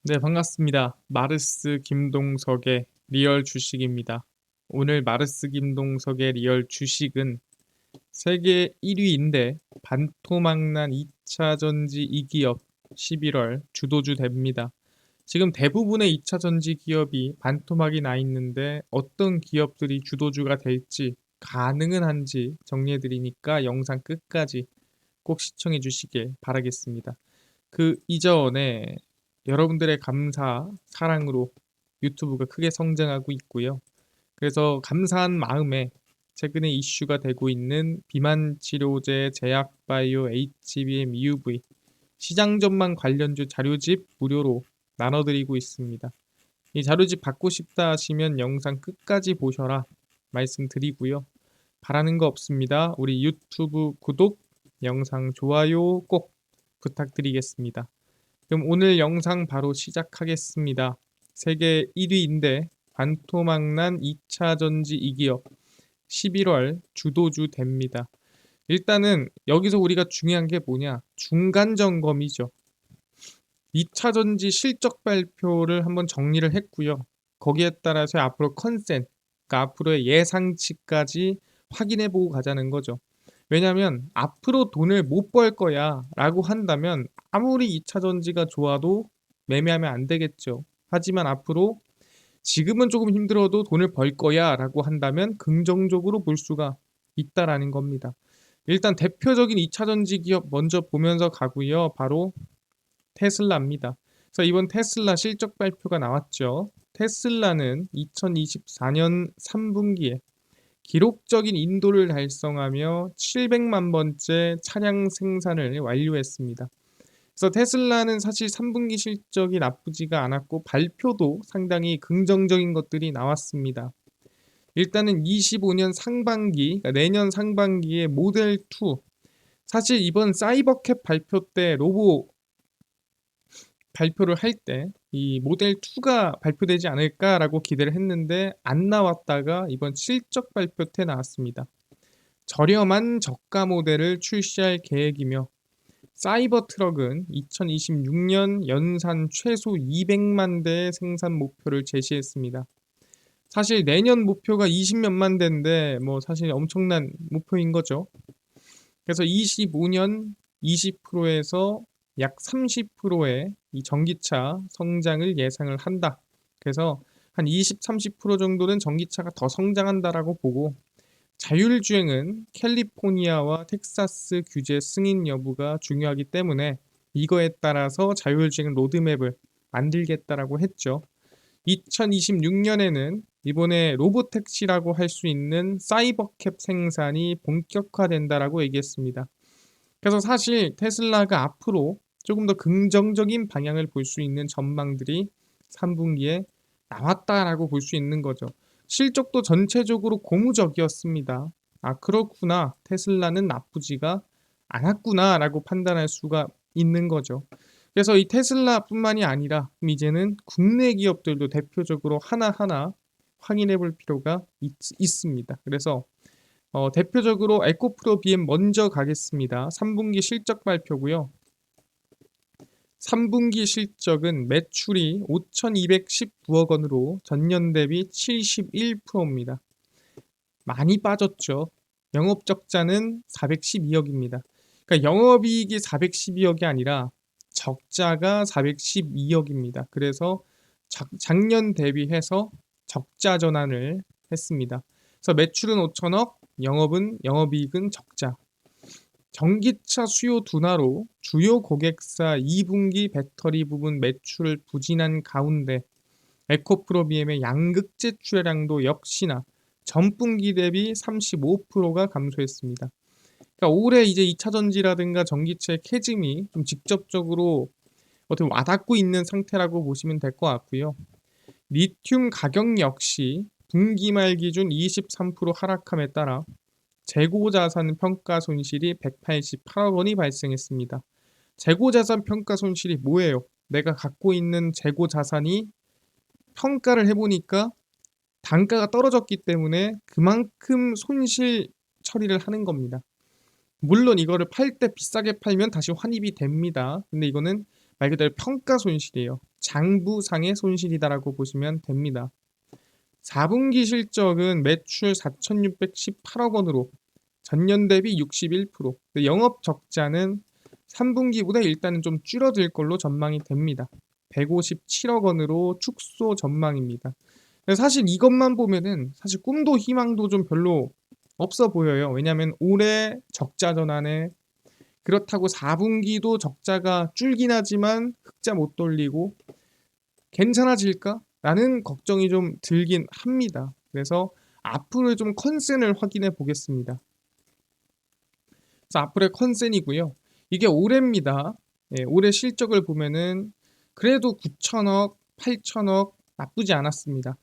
네, 반갑습니다. 마르스 김동석의 리얼 주식입니다. 오늘 마르스 김동석의 리얼 주식은 세계 1위인데 반토막난 2차 전지 2기업 11월 주도주 됩니다. 지금 대부분의 2차 전지 기업이 반토막이 나 있는데 어떤 기업들이 주도주가 될지 가능은 한지 정리해 드리니까 영상 끝까지 꼭 시청해 주시길 바라겠습니다. 그 이전에 여러분들의 감사, 사랑으로 유튜브가 크게 성장하고 있고요. 그래서 감사한 마음에 최근에 이슈가 되고 있는 비만 치료제 제약바이오 HBM EUV 시장 전망 관련주 자료집 무료로 나눠드리고 있습니다. 이 자료집 받고 싶다 하시면 영상 끝까지 보셔라 말씀드리고요. 바라는 거 없습니다. 우리 유튜브 구독, 영상 좋아요 꼭 부탁드리겠습니다. 그럼 오늘 영상 바로 시작하겠습니다. 세계 1위인데 반토막난 2차 전지 2기업 11월 주도주 됩니다. 일단은 여기서 우리가 중요한 게 뭐냐? 중간 점검이죠. 2차 전지 실적 발표를 한번 정리를 했고요. 거기에 따라서 앞으로 그러니까 앞으로의 예상치까지 확인해 보고 가자는 거죠. 왜냐하면 앞으로 돈을 못 벌 거야 라고 한다면 아무리 2차 전지가 좋아도 매매하면 안 되겠죠. 하지만 앞으로 지금은 조금 힘들어도 돈을 벌 거야 라고 한다면 긍정적으로 볼 수가 있다라는 겁니다. 일단 대표적인 2차 전지 기업 먼저 보면서 가고요. 바로 테슬라입니다. 그래서 이번 테슬라 실적 발표가 나왔죠. 테슬라는 2024년 3분기에 기록적인 인도를 달성하며 700만 번째 차량 생산을 완료했습니다. 그래서 테슬라는 사실 3분기 실적이 나쁘지가 않았고 발표도 상당히 긍정적인 것들이 나왔습니다. 일단은 25년 상반기, 그러니까 내년 상반기에 모델 2, 사실 이번 사이버캡 발표 때 로보 발표를 할 때 이 모델 2가 발표되지 않을까라고 기대를 했는데 안 나왔다가 이번 실적 발표 때 나왔습니다. 저렴한 저가 모델을 출시할 계획이며 사이버 트럭은 2026년 연산 최소 200만 대의 생산 목표를 제시했습니다. 사실 내년 목표가 20몇만 대인데 뭐 사실 엄청난 목표인 거죠. 그래서 25년 20%에서 약 30%의 이 전기차 성장을 예상을 한다. 그래서 한 20, 30% 정도는 전기차가 더 성장한다라고 보고 자율주행은 캘리포니아와 텍사스 규제 승인 여부가 중요하기 때문에 이거에 따라서 자율주행 로드맵을 만들겠다라고 했죠. 2026년에는 이번에 로보택시라고 할 수 있는 사이버캡 생산이 본격화된다라고 얘기했습니다. 그래서 사실 테슬라가 앞으로 조금 더 긍정적인 방향을 볼 수 있는 전망들이 3분기에 나왔다라고 볼 수 있는 거죠. 실적도 전체적으로 고무적이었습니다. 아, 그렇구나. 테슬라는 나쁘지가 않았구나라고 판단할 수가 있는 거죠. 그래서 이 테슬라뿐만이 아니라 이제는 국내 기업들도 대표적으로 하나하나 확인해 볼 필요가 있습니다. 그래서 대표적으로 에코프로 BM 먼저 가겠습니다. 3분기 실적 발표고요. 3분기 실적은 매출이 5,219억 원으로 전년 대비 71%입니다. 많이 빠졌죠. 영업적자는 412억입니다. 그러니까 영업이익이 412억이 아니라 적자가 412억입니다. 그래서 작년 대비해서 적자 전환을 했습니다. 그래서 매출은 5천억, 영업이익은 적자. 전기차 수요 둔화로 주요 고객사 2분기 배터리 부분 매출 부진한 가운데 에코프로 BM의 양극재 출하량도 역시나 전분기 대비 35%가 감소했습니다. 그러니까 올해 이제 2차 전지라든가 전기차 캐즘이 좀 직접적으로 어떻게 와닿고 있는 상태라고 보시면 될 것 같고요. 리튬 가격 역시 분기 말 기준 23% 하락함에 따라 재고자산 평가 손실이 188억 원이 발생했습니다. 재고자산 평가 손실이 뭐예요? 내가 갖고 있는 재고자산이 평가를 해보니까 단가가 떨어졌기 때문에 그만큼 손실 처리를 하는 겁니다. 물론 이거를 팔 때 비싸게 팔면 다시 환입이 됩니다. 근데 이거는 말 그대로 평가 손실이에요. 장부상의 손실이다라고 보시면 됩니다. 4분기 실적은 매출 4,618억 원으로 전년 대비 61%, 영업 적자는 3분기보다 일단은 좀 줄어들 걸로 전망이 됩니다. 157억 원으로 축소 전망입니다. 사실 이것만 보면은 사실 꿈도 희망도 좀 별로 없어 보여요. 왜냐하면 올해 적자 전환에 그렇다고 4분기도 적자가 줄긴 하지만 흑자 못 돌리고 괜찮아질까? 라는 걱정이 좀 들긴 합니다. 그래서 앞으로의 좀 컨센을 확인해 보겠습니다. 그래서 앞으로의 컨센이고요. 이게 올해입니다. 예, 올해 실적을 보면은 그래도 9천억, 8천억 나쁘지 않았습니다.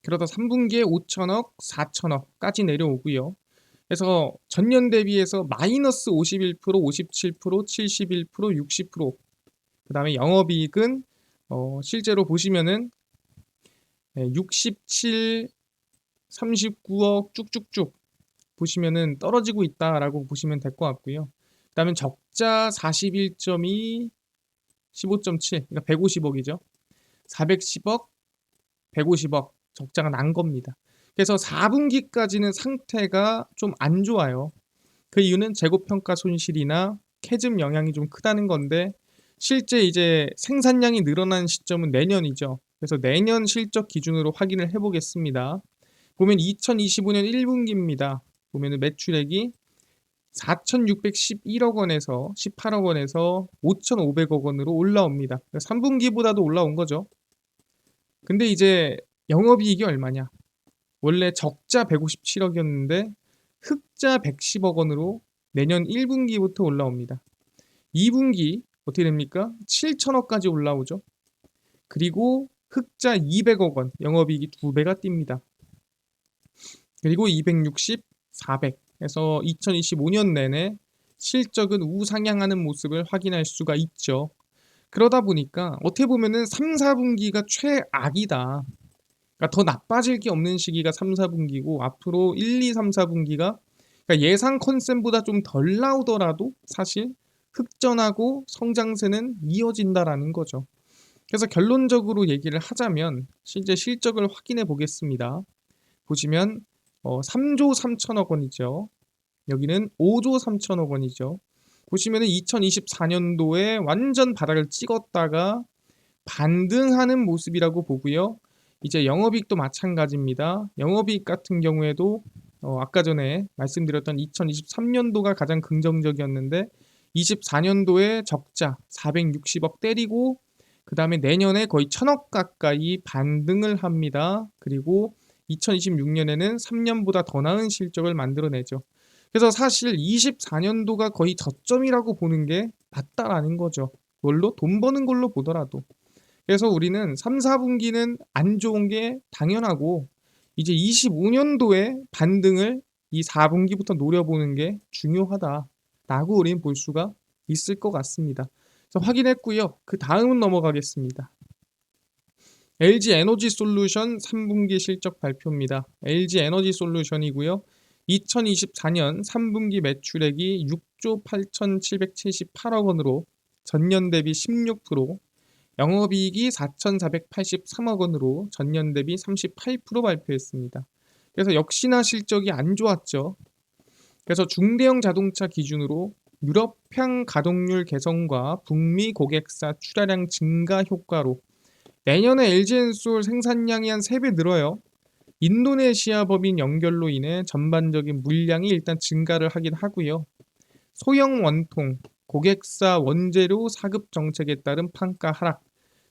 그러다 3분기에 5천억, 4천억까지 내려오고요. 그래서 전년 대비해서 마이너스 51%, 57%, 71%, 60%. 그 다음에 영업이익은 실제로 보시면은 67, 39억 쭉쭉쭉 보시면은 떨어지고 있다라고 보시면 될 것 같고요. 그 다음에 적자 41.2, 15.7, 그러니까 150억이죠. 410억, 150억 적자가 난 겁니다. 그래서 4분기까지는 상태가 좀 안 좋아요. 그 이유는 재고평가 손실이나 캐즘 영향이 좀 크다는 건데 실제 이제 생산량이 늘어나는 시점은 내년이죠. 그래서 내년 실적 기준으로 확인을 해보겠습니다. 보면 2025년 1분기입니다. 보면은 매출액이 4,611억 원에서 18억 원에서 5,500억 원으로 올라옵니다. 3분기보다도 올라온 거죠. 근데 이제 영업이익이 얼마냐? 원래 적자 157억이었는데 흑자 110억 원으로 내년 1분기부터 올라옵니다. 2분기 어떻게 됩니까? 7천억까지 올라오죠. 그리고 흑자 200억 원, 영업이익이 2배가 뜁니다. 그리고 260, 400 해서 2025년 내내 실적은 우상향하는 모습을 확인할 수가 있죠. 그러다 보니까 어떻게 보면은 3, 4분기가 최악이다. 그러니까 더 나빠질 게 없는 시기가 3, 4분기고 앞으로 1, 2, 3, 4분기가 그러니까 예상 컨센보다 좀 덜 나오더라도 사실 흑전하고 성장세는 이어진다라는 거죠. 그래서 결론적으로 얘기를 하자면 실제 실적을 확인해 보겠습니다. 보시면 3조 3천억 원이죠. 여기는 5조 3천억 원이죠. 보시면은 2024년도에 완전 바닥을 찍었다가 반등하는 모습이라고 보고요. 이제 영업이익도 마찬가지입니다. 영업이익 같은 경우에도 아까 전에 말씀드렸던 2023년도가 가장 긍정적이었는데 24년도에 적자 460억 때리고 그 다음에 내년에 거의 1,000억 가까이 반등을 합니다. 그리고 2026년에는 3년보다 더 나은 실적을 만들어내죠. 그래서 사실 24년도가 거의 저점이라고 보는 게 맞다라는 거죠. 뭘로? 돈 버는 걸로 보더라도. 그래서 우리는 3, 4분기는 안 좋은 게 당연하고 이제 25년도에 반등을 이 4분기부터 노려보는 게 중요하다라고 우리는 볼 수가 있을 것 같습니다. 그래서 확인했고요. 그 다음은 넘어가겠습니다. LG 에너지 솔루션 3분기 실적 발표입니다. LG 에너지 솔루션이고요. 2024년 3분기 매출액이 6조 8,778억 원으로 전년 대비 16%, 영업이익이 4,483억 원으로 전년 대비 38% 발표했습니다. 그래서 역시나 실적이 안 좋았죠. 그래서 중대형 자동차 기준으로 유럽향 가동률 개선과 북미 고객사 출하량 증가 효과로 내년에 LG엔솔 생산량이 한 3배 늘어요. 인도네시아 법인 연결로 인해 전반적인 물량이 일단 증가를 하긴 하고요. 소형 원통, 고객사 원재료 사급 정책에 따른 판가 하락,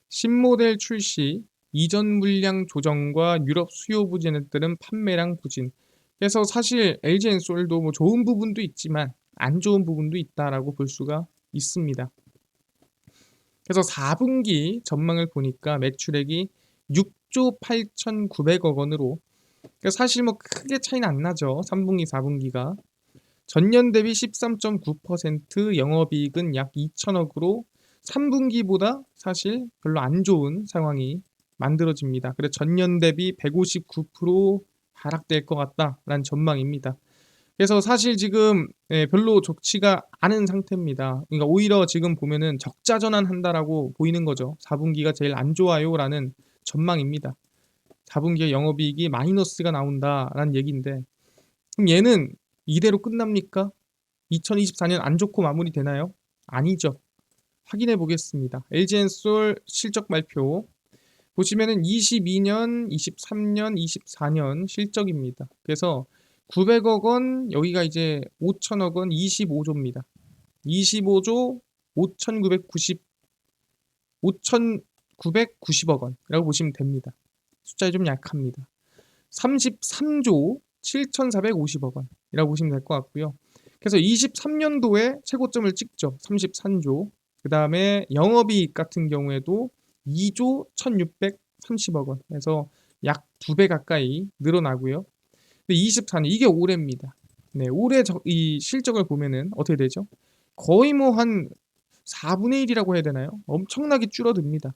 신모델 출시, 이전 물량 조정과 유럽 수요 부진에 따른 판매량 부진. 그래서 사실 LG엔솔도 뭐 좋은 부분도 있지만 안 좋은 부분도 있다라고 볼 수가 있습니다. 그래서 4분기 전망을 보니까 매출액이 6조 8,900억 원으로 그러니까 사실 뭐 크게 차이는 안 나죠. 3분기, 4분기가. 전년 대비 13.9%, 영업이익은 약 2천억으로 3분기보다 사실 별로 안 좋은 상황이 만들어집니다. 그래서 전년 대비 159% 하락될 것 같다라는 전망입니다. 그래서 사실 지금 별로 좋지가 않은 상태입니다. 그러니까 오히려 지금 보면은 적자 전환한다라고 보이는 거죠. 4분기가 제일 안 좋아요라는 전망입니다. 4분기에 영업이익이 마이너스가 나온다라는 얘기인데 그럼 얘는 이대로 끝납니까? 2024년 안 좋고 마무리되나요? 아니죠. 확인해 보겠습니다. LG엔솔 실적 발표 보시면은 22년, 23년, 24년 실적입니다. 그래서 900억 원, 여기가 이제 5천억 원, 25조입니다. 25조 5,990억 원이라고 보시면 됩니다. 숫자가 좀 약합니다. 33조 7,450억 원이라고 보시면 될 것 같고요. 그래서 23년도에 최고점을 찍죠. 33조. 그 다음에 영업이익 같은 경우에도 2조 1,630억 원. 그래서 약 2배 가까이 늘어나고요. 근데 24년 이게 올해입니다. 네, 올해 이 실적을 보면은 어떻게 되죠? 거의 뭐 한 4분의 1이라고 해야 되나요? 엄청나게 줄어듭니다.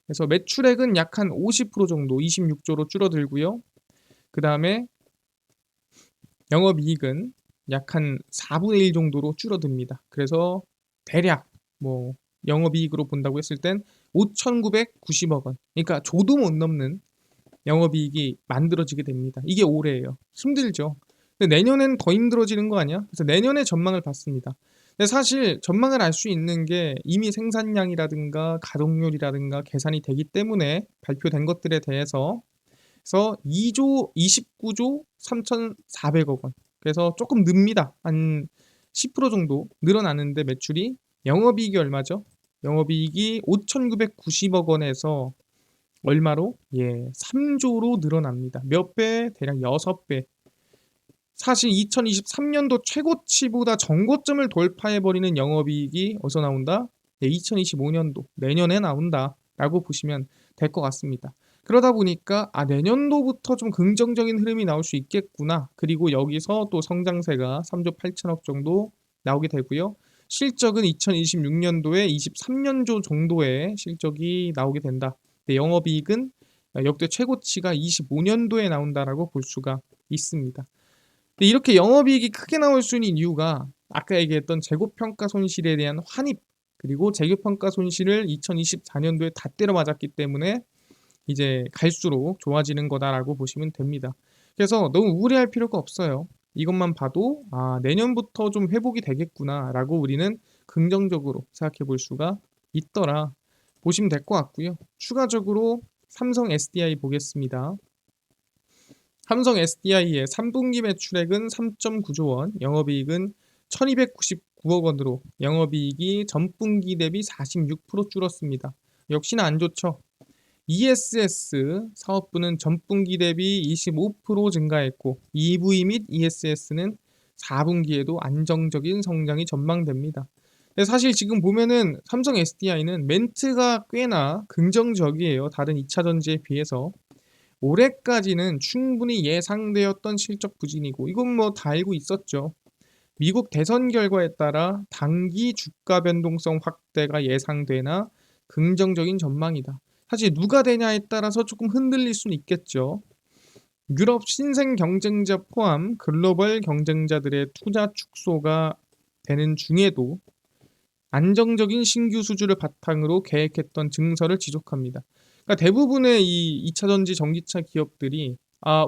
그래서 매출액은 약 한 50% 정도 26조로 줄어들고요. 그 다음에 영업이익은 약 한 4분의 1 정도로 줄어듭니다. 그래서 대략 뭐 영업이익으로 본다고 했을 땐 5,990억 원. 그러니까 조도 못 넘는 영업이익이 만들어지게 됩니다. 이게 올해예요. 힘들죠. 근데 내년엔 더 힘들어지는 거 아니야? 그래서 내년의 전망을 봤습니다. 근데 사실 전망을 알 수 있는 게 이미 생산량이라든가 가동률이라든가 계산이 되기 때문에 발표된 것들에 대해서 그래서 2조 29조 3,400억 원. 그래서 조금 늡니다. 한 10% 정도 늘어나는데 매출이 영업이익이 얼마죠? 영업이익이 5,990억 원에서 얼마로? 예, 3조로 늘어납니다. 몇 배? 대략 6배. 사실 2023년도 최고치보다 정고점을 돌파해버리는 영업이익이 어디서 나온다? 네, 2025년도 내년에 나온다라고 보시면 될 것 같습니다. 그러다 보니까 내년도부터 좀 긍정적인 흐름이 나올 수 있겠구나. 그리고 여기서 또 성장세가 3조 8천억 정도 나오게 되고요. 실적은 2026년도에 23년조 정도의 실적이 나오게 된다. 네, 영업이익은 역대 최고치가 25년도에 나온다라고 볼 수가 있습니다. 근데 이렇게 영업이익이 크게 나올 수 있는 이유가 아까 얘기했던 재고평가 손실에 대한 환입 그리고 재고평가 손실을 2024년도에 다 때려 맞았기 때문에 이제 갈수록 좋아지는 거다라고 보시면 됩니다. 그래서 너무 우려할 필요가 없어요. 이것만 봐도 내년부터 좀 회복이 되겠구나라고 우리는 긍정적으로 생각해 볼 수가 있더라 보시면 될 것 같고요. 추가적으로 삼성 SDI 보겠습니다. 삼성 SDI의 3분기 매출액은 3.9조 원, 영업이익은 1299억 원으로 영업이익이 전분기 대비 46% 줄었습니다. 역시나 안 좋죠. ESS 사업부는 전분기 대비 25% 증가했고 EV 및 ESS는 4분기에도 안정적인 성장이 전망됩니다. 사실 지금 보면은 삼성 SDI는 멘트가 꽤나 긍정적이에요. 다른 2차 전지에 비해서. 올해까지는 충분히 예상되었던 실적 부진이고 이건 뭐 다 알고 있었죠. 미국 대선 결과에 따라 단기 주가 변동성 확대가 예상되나 긍정적인 전망이다. 사실 누가 되냐에 따라서 조금 흔들릴 수는 있겠죠. 유럽 신생 경쟁자 포함 글로벌 경쟁자들의 투자 축소가 되는 중에도 안정적인 신규 수주를 바탕으로 계획했던 증설을 지속합니다. 그러니까 대부분의 이 2차 전지 전기차 기업들이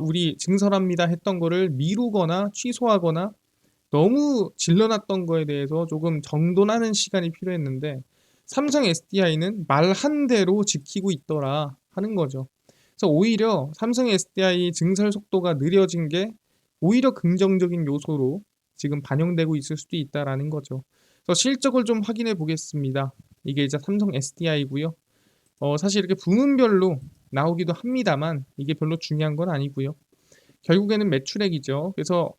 우리 증설합니다 했던 거를 미루거나 취소하거나 너무 질러놨던 거에 대해서 조금 정돈하는 시간이 필요했는데 삼성 SDI는 말한 대로 지키고 있더라 하는 거죠. 그래서 오히려 삼성 SDI 증설 속도가 느려진 게 오히려 긍정적인 요소로 지금 반영되고 있을 수도 있다라는 거죠. 그래서 실적을 좀 확인해 보겠습니다. 이게 이제 삼성 SDI고요. 사실 이렇게 부문별로 나오기도 합니다만 이게 별로 중요한 건 아니고요. 결국에는 매출액이죠. 그래서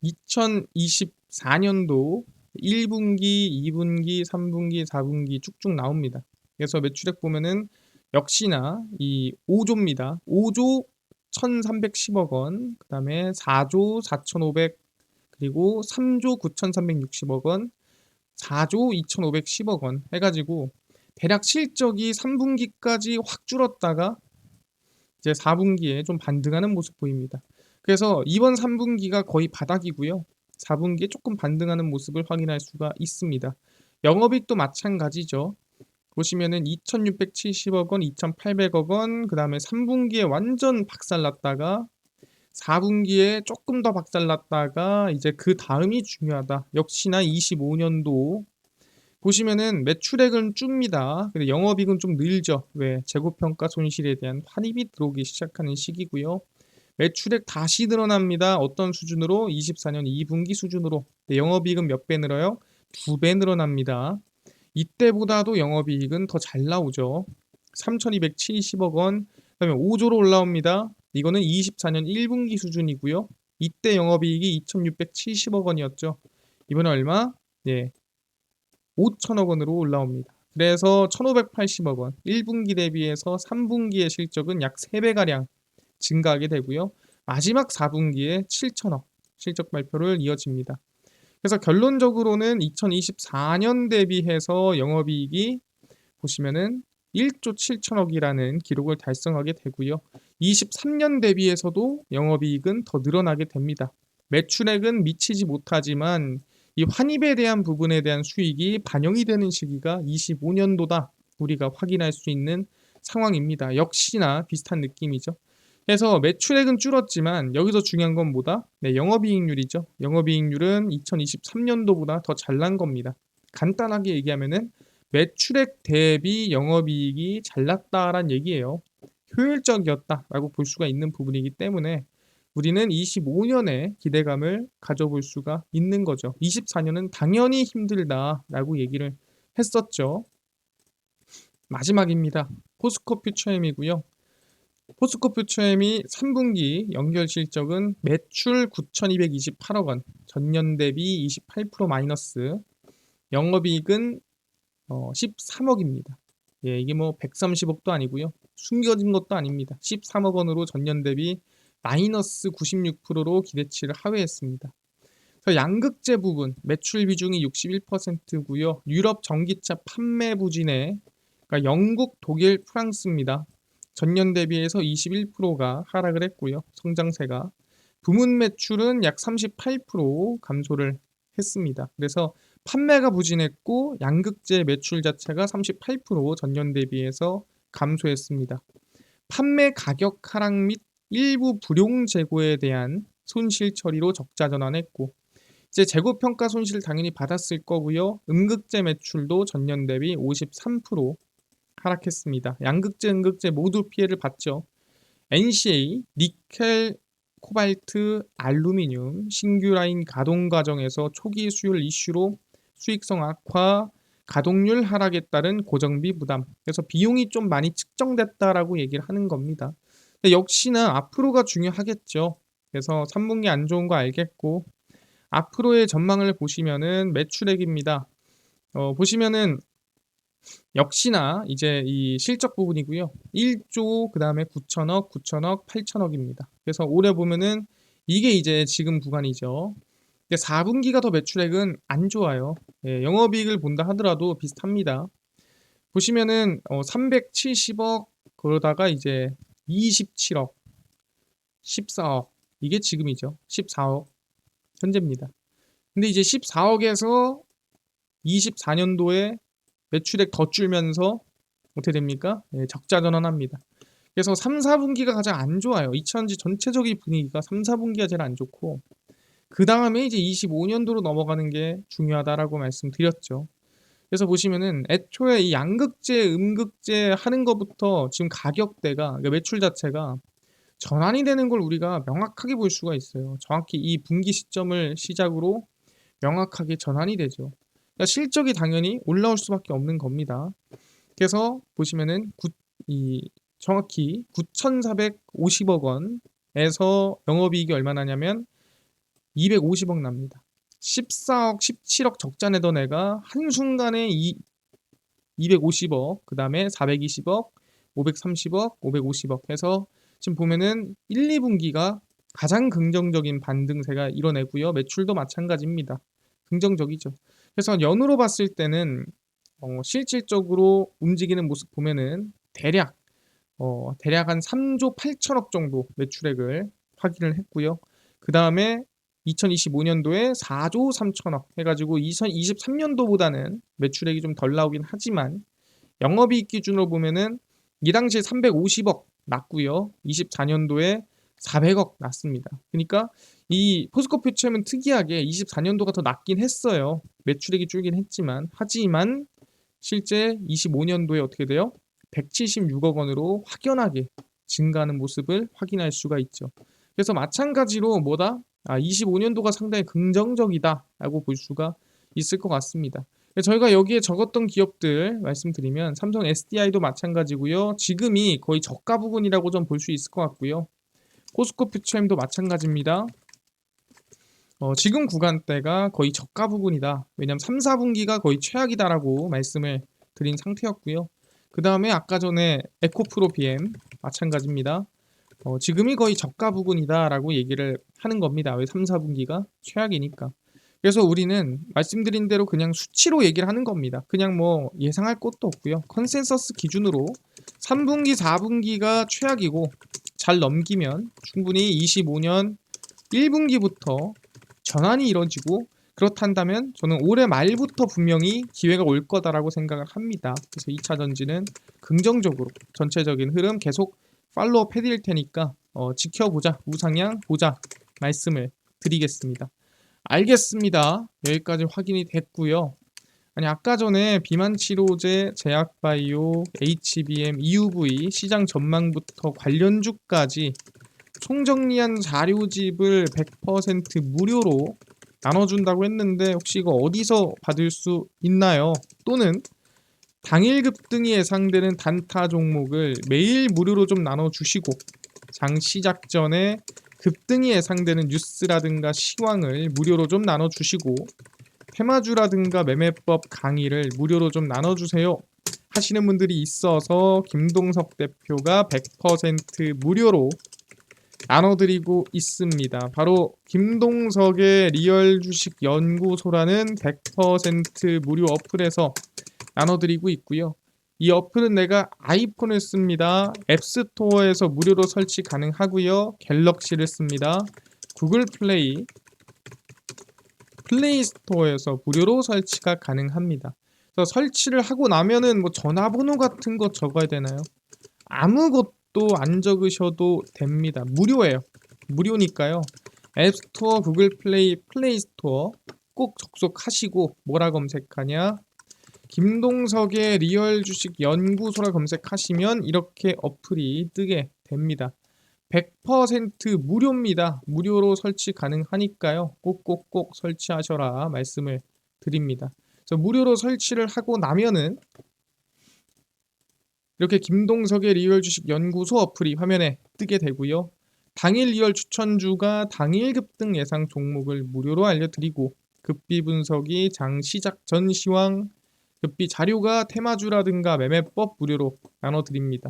2024년도 1분기, 2분기, 3분기, 4분기 쭉쭉 나옵니다. 그래서 매출액 보면은 역시나 이 5조입니다. 5조 1,310억 원, 그 다음에 4조 4,500, 그리고 3조 9,360억 원, 4조 2,510억 원 해가지고 대략 실적이 3분기까지 확 줄었다가 이제 4분기에 좀 반등하는 모습 보입니다. 그래서 이번 3분기가 거의 바닥이고요. 4분기에 조금 반등하는 모습을 확인할 수가 있습니다. 영업이익도 마찬가지죠. 보시면은 2,670억 원, 2,800억 원, 그 다음에 3분기에 완전 박살났다가 4분기에 조금 더 박살났다가 이제 그 다음이 중요하다. 역시나 25년도 보시면은 매출액은 줍니다. 근데 영업이익은 좀 늘죠. 왜? 재고평가 손실에 대한 환입이 들어오기 시작하는 시기고요. 매출액 다시 늘어납니다. 어떤 수준으로? 24년 2분기 수준으로. 영업이익은 몇 배 늘어요? 2배 늘어납니다. 이때보다도 영업이익은 더 잘 나오죠. 3,270억 원, 그다음에 5조로 올라옵니다. 이거는 24년 1분기 수준이고요. 이때 영업이익이 2,670억 원이었죠. 이번에 얼마? 예, 5천억 원으로 올라옵니다. 그래서 1,580억 원, 1분기 대비해서 3분기의 실적은 약 3배가량 증가하게 되고요. 마지막 4분기에 7천억 실적 발표를 이어집니다. 그래서 결론적으로는 2024년 대비해서 영업이익이 보시면은 1조 7천억이라는 기록을 달성하게 되고요. 23년 대비해서도 영업이익은 더 늘어나게 됩니다. 매출액은 미치지 못하지만 이 환입에 대한 부분에 대한 수익이 반영이 되는 시기가 25년도다. 우리가 확인할 수 있는 상황입니다. 역시나 비슷한 느낌이죠. 그래서 매출액은 줄었지만 여기서 중요한 건 뭐다? 네, 영업이익률이죠. 영업이익률은 2023년도보다 더 잘난 겁니다. 간단하게 얘기하면은 매출액 대비 영업이익이 잘났다란 얘기예요. 효율적이었다라고 볼 수가 있는 부분이기 때문에 우리는 25년에 기대감을 가져볼 수가 있는 거죠. 24년은 당연히 힘들다라고 얘기를 했었죠. 마지막입니다. 포스코 퓨처엠이고요. 포스코 퓨처엠이 3분기 연결 실적은 매출 9,228억 원, 전년 대비 28% 마이너스, 영업이익은 13억입니다. 예, 이게 뭐 130억도 아니고요. 숨겨진 것도 아닙니다. 13억 원으로 전년 대비 마이너스 96%로 기대치를 하회했습니다. 그래서 양극재 부분 매출 비중이 61%고요. 유럽 전기차 판매 부진에 그러니까 영국, 독일, 프랑스입니다. 전년 대비해서 21%가 하락을 했고요. 성장세가. 부문 매출은 약 38% 감소를 했습니다. 그래서 판매가 부진했고 양극재 매출 자체가 38% 전년 대비해서 감소했습니다. 판매 가격 하락 및 일부 불용 재고에 대한 손실 처리로 적자 전환했고 이제 재고 평가 손실 당연히 받았을 거고요. 음극재 매출도 전년 대비 53% 하락했습니다. 양극재, 음극재 모두 피해를 봤죠. NCA, 니켈, 코발트, 알루미늄, 신규 라인 가동 과정에서 초기 수율 이슈로 수익성 악화, 가동률 하락에 따른 고정비 부담. 그래서 비용이 좀 많이 측정됐다라고 얘기를 하는 겁니다. 근데 역시나 앞으로가 중요하겠죠. 그래서 3분기 안 좋은 거 알겠고 앞으로의 전망을 보시면은 매출액입니다. 보시면은 역시나 이제 이 실적 부분이고요. 1조 그다음에 9천억, 9천억, 8천억입니다. 그래서 올해 보면은 이게 이제 지금 구간이죠. 4분기가 더 매출액은 안 좋아요. 예, 영업이익을 본다 하더라도 비슷합니다. 보시면은 370억 그러다가 이제 27억, 14억 이게 지금이죠. 14억 현재입니다. 근데 이제 14억에서 24년도에 매출액 더 줄면서 어떻게 됩니까? 예, 적자 전환합니다. 그래서 3, 4분기가 가장 안 좋아요. 2000년지 전체적인 분위기가 3, 4분기가 제일 안 좋고 그 다음에 이제 25년도로 넘어가는 게 중요하다라고 말씀드렸죠. 그래서 보시면은 애초에 이 양극재, 음극재 하는 것부터 지금 가격대가 그러니까 매출 자체가 전환이 되는 걸 우리가 명확하게 볼 수가 있어요. 정확히 이 분기 시점을 시작으로 명확하게 전환이 되죠. 그러니까 실적이 당연히 올라올 수밖에 없는 겁니다. 그래서 보시면은 정확히 9,450억 원에서 영업이익이 얼마 나냐면 250억 납니다. 14억, 17억 적자 내던 애가 한순간에 250억, 그 다음에 420억, 530억, 550억 해서 지금 보면은 1, 2분기가 가장 긍정적인 반등세가 이뤄내고요. 매출도 마찬가지입니다. 긍정적이죠. 그래서 연으로 봤을 때는 실질적으로 움직이는 모습 보면은 대략 한 3조 8천억 정도 매출액을 확인을 했고요. 그 다음에 2025년도에 4조 3천억 해가지고 2023년도보다는 매출액이 좀 덜 나오긴 하지만 영업이익 기준으로 보면은 이 당시에 350억 났고요. 24년도에 400억 났습니다. 그러니까 이 포스코 퓨처엠은 특이하게 24년도가 더 낮긴 했어요. 매출액이 줄긴 했지만 하지만 실제 25년도에 어떻게 돼요? 176억 원으로 확연하게 증가하는 모습을 확인할 수가 있죠. 그래서 마찬가지로 뭐다? 25년도가 상당히 긍정적이다라고 볼 수가 있을 것 같습니다. 저희가 여기에 적었던 기업들 말씀드리면 삼성 SDI도 마찬가지고요. 지금이 거의 저가 부근이라고 좀 볼 수 있을 것 같고요. 포스코 퓨처엠도 마찬가지입니다. 지금 구간대가 거의 저가 부근이다. 왜냐하면 3, 4분기가 거의 최악이다라고 말씀을 드린 상태였고요. 그 다음에 아까 전에 에코프로 BM 마찬가지입니다. 지금이 거의 저가 부근이다라고 얘기를 하는 겁니다. 왜 3, 4분기가 최악이니까. 그래서 우리는 말씀드린 대로 그냥 수치로 얘기를 하는 겁니다. 그냥 뭐 예상할 것도 없고요. 컨센서스 기준으로 3분기, 4분기가 최악이고 잘 넘기면 충분히 25년 1분기부터 전환이 이뤄지고 그렇단다면 저는 올해 말부터 분명히 기회가 올 거다라고 생각을 합니다. 그래서 2차 전지는 긍정적으로 전체적인 흐름 계속 팔로업 해드릴 테니까 지켜보자, 우상향 보자 말씀을 드리겠습니다. 알겠습니다. 여기까지 확인이 됐고요. 아니 아까 전에 비만 치료제, 제약바이오, HBM, EUV 시장 전망부터 관련주까지 총정리한 자료집을 100% 무료로 나눠준다고 했는데 혹시 이거 어디서 받을 수 있나요? 또는 당일 급등이 예상되는 단타 종목을 매일 무료로 좀 나눠주시고 장 시작 전에 급등이 예상되는 뉴스라든가 시황을 무료로 좀 나눠주시고 테마주라든가 매매법 강의를 무료로 좀 나눠주세요 하시는 분들이 있어서 김동석 대표가 100% 무료로 나눠드리고 있습니다. 바로 김동석의 리얼 주식 연구소라는 100% 무료 어플에서 나눠드리고 있고요. 이 어플은 내가 아이폰을 씁니다. 앱스토어에서 무료로 설치 가능하고요. 갤럭시를 씁니다. 구글 플레이 스토어에서 무료로 설치가 가능합니다. 그래서 설치를 하고 나면은 뭐 전화번호 같은 거 적어야 되나요? 아무것도 안 적으셔도 됩니다. 무료예요. 무료니까요. 앱스토어, 구글 플레이 스토어 꼭 접속하시고 뭐라 검색하냐? 김동석의 리얼 주식 연구소라 검색하시면 이렇게 어플이 뜨게 됩니다. 100% 무료입니다. 무료로 설치 가능하니까요. 꼭꼭꼭 설치하셔라 말씀을 드립니다. 그래서 무료로 설치를 하고 나면은 이렇게 김동석의 리얼 주식 연구소 어플이 화면에 뜨게 되고요. 당일 리얼 추천주가 당일 급등 예상 종목을 무료로 알려드리고 급비 분석이 장 시작 전 시황, 급비 자료가 테마주라든가 매매법 무료로 나눠드립니다.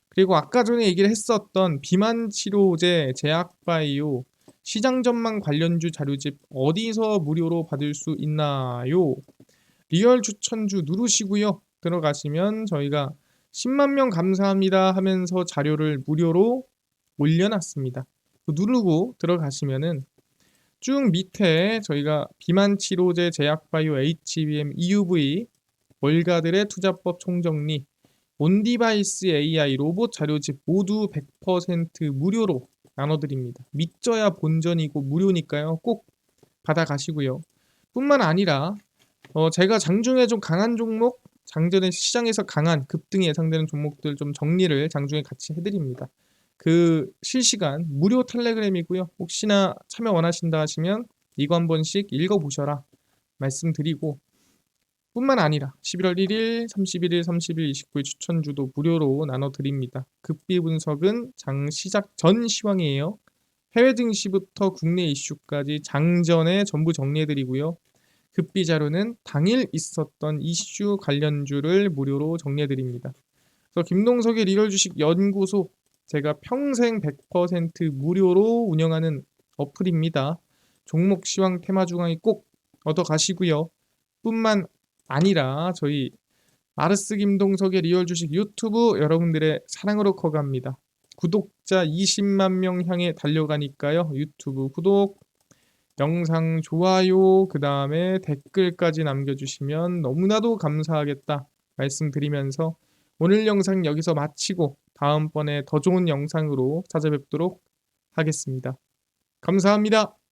그리고 아까 전에 얘기를 했었던 비만 치료제, 제약바이오, 시장 전망 관련주 자료집 어디서 무료로 받을 수 있나요? 리얼 추천주 누르시고요. 들어가시면 저희가 10만 명 감사합니다 하면서 자료를 무료로 올려놨습니다. 누르고 들어가시면은 쭉 밑에 저희가 비만 치료제, 제약바이오, HBM, EUV, 월가들의 투자법 총정리, 온디바이스 AI 로봇 자료집 모두 100% 무료로 나눠드립니다. 믿져야 본전이고 무료니까요. 꼭 받아가시고요. 뿐만 아니라 제가 장중에 좀 강한 종목, 장전에 시장에서 강한 급등이 예상되는 종목들 좀 정리를 장중에 같이 해드립니다. 그 실시간 무료 텔레그램이고요. 혹시나 참여 원하신다 하시면 이거 한 번씩 읽어보셔라 말씀드리고 뿐만 아니라 11월 1일, 31일, 30일, 29일 추천주도 무료로 나눠드립니다. 급비 분석은 장 시작 전 시황이에요. 해외 증시부터 국내 이슈까지 장전에 전부 정리해드리고요. 급비 자료는 당일 있었던 이슈 관련주를 무료로 정리해드립니다. 그래서 김동석의 리얼 주식 연구소 제가 평생 100% 무료로 운영하는 어플입니다. 종목 시황 테마 중앙이 꼭 얻어 가시고요. 뿐만 아니라 저희 마르스 김동석의 리얼 주식 유튜브 여러분들의 사랑으로 커갑니다. 구독자 20만 명 향해 달려가니까요. 유튜브 구독, 영상 좋아요, 그 다음에 댓글까지 남겨주시면 너무나도 감사하겠다 말씀드리면서 오늘 영상 여기서 마치고 다음번에 더 좋은 영상으로 찾아뵙도록 하겠습니다. 감사합니다.